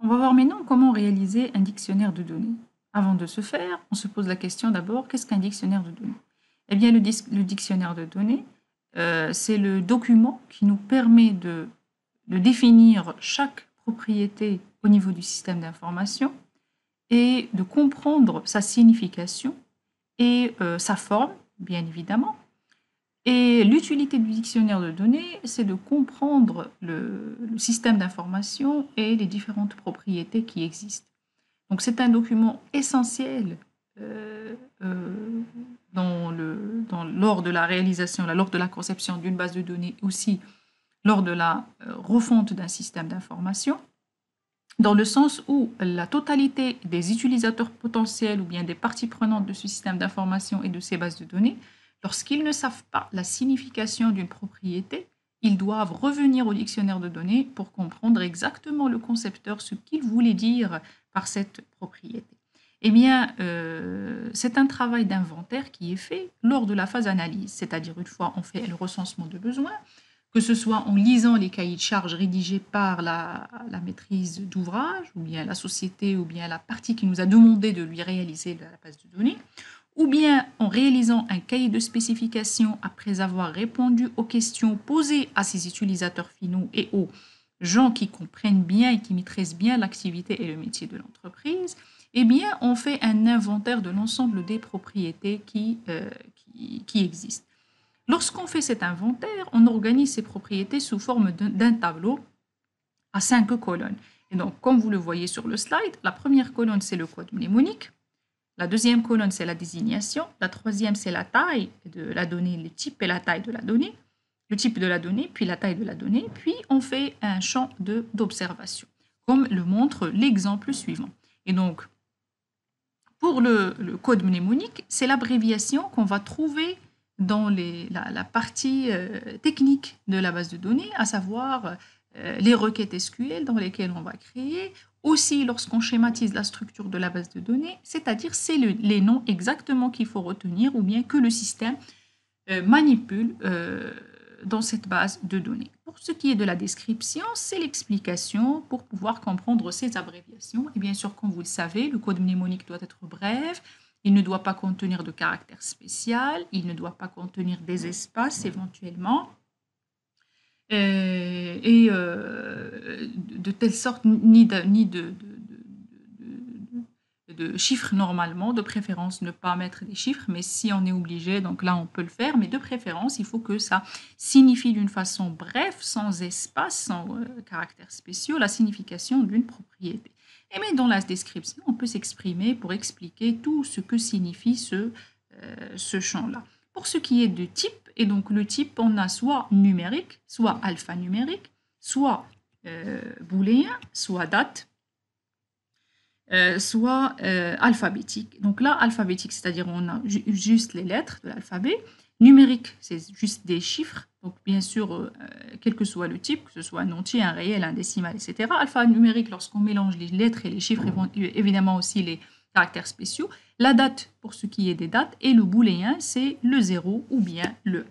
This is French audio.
On va voir maintenant comment réaliser un dictionnaire de données. Avant de ce faire, on se pose la question d'abord, qu'est-ce qu'un dictionnaire de données? Eh bien, le dictionnaire de données, c'est le document qui nous permet de définir chaque propriété au niveau du système d'information et de comprendre sa signification et sa forme, bien évidemment. Et l'utilité du dictionnaire de données, c'est de comprendre le système d'information et les différentes propriétés qui existent. Donc c'est un document essentiel lors de la réalisation, lors de la conception d'une base de données, aussi lors de la refonte d'un système d'information, dans le sens où la totalité des utilisateurs potentiels ou bien des parties prenantes de ce système d'information et de ces bases de données, lorsqu'ils ne savent pas la signification d'une propriété, ils doivent revenir au dictionnaire de données pour comprendre exactement le concepteur ce qu'il voulait dire par cette propriété. Eh bien, c'est un travail d'inventaire qui est fait lors de la phase analyse, c'est-à-dire une fois on fait le recensement de besoins, que ce soit en lisant les cahiers de charges rédigés par la maîtrise d'ouvrage, ou bien la société, ou bien la partie qui nous a demandé de lui réaliser la base de données, ou bien en réalisant un cahier de spécification après avoir répondu aux questions posées à ses utilisateurs finaux et aux gens qui comprennent bien et qui maîtrisent bien l'activité et le métier de l'entreprise, eh bien, on fait un inventaire de l'ensemble des propriétés qui existent. Lorsqu'on fait cet inventaire, on organise ces propriétés sous forme d'un tableau à 5 colonnes. Et donc, comme vous le voyez sur le slide, la première colonne, c'est le code mnémonique. La deuxième colonne, c'est la désignation. La troisième, c'est la taille de la donnée, le type et la taille de la donnée. Le type de la donnée, puis la taille de la donnée. Puis, on fait un champ d'observation, comme le montre l'exemple suivant. Et donc, pour le code mnémonique, c'est l'abréviation qu'on va trouver dans la partie technique de la base de données, à savoir les requêtes SQL dans lesquelles on va créer, aussi lorsqu'on schématise la structure de la base de données, c'est-à-dire c'est les noms exactement qu'il faut retenir ou bien que le système manipule dans cette base de données. Pour ce qui est de la description, c'est l'explication pour pouvoir comprendre ces abréviations. Et bien sûr, comme vous le savez, le code mnémonique doit être bref, il ne doit pas contenir de caractère spécial, il ne doit pas contenir des espaces éventuellement, de telle sorte, ni de chiffres normalement, de préférence ne pas mettre des chiffres, mais si on est obligé, donc là on peut le faire, mais de préférence il faut que ça signifie d'une façon brève, sans espace, sans caractères spéciaux, la signification d'une propriété. Et mais dans la description, on peut s'exprimer pour expliquer tout ce que signifie ce champ-là. Pour ce qui est de type, et donc le type, on a soit numérique, soit alphanumérique, soit booléen, soit date, soit alphabétique. Donc là, alphabétique, c'est-à-dire on a juste les lettres de l'alphabet. Numérique, c'est juste des chiffres. Donc bien sûr, quel que soit le type, que ce soit un entier, un réel, un décimal, etc. Alphanumérique, lorsqu'on mélange les lettres et les chiffres, évidemment aussi les caractères spéciaux. La date, pour ce qui est des dates. Et le booléen, c'est le 0 ou bien le 1.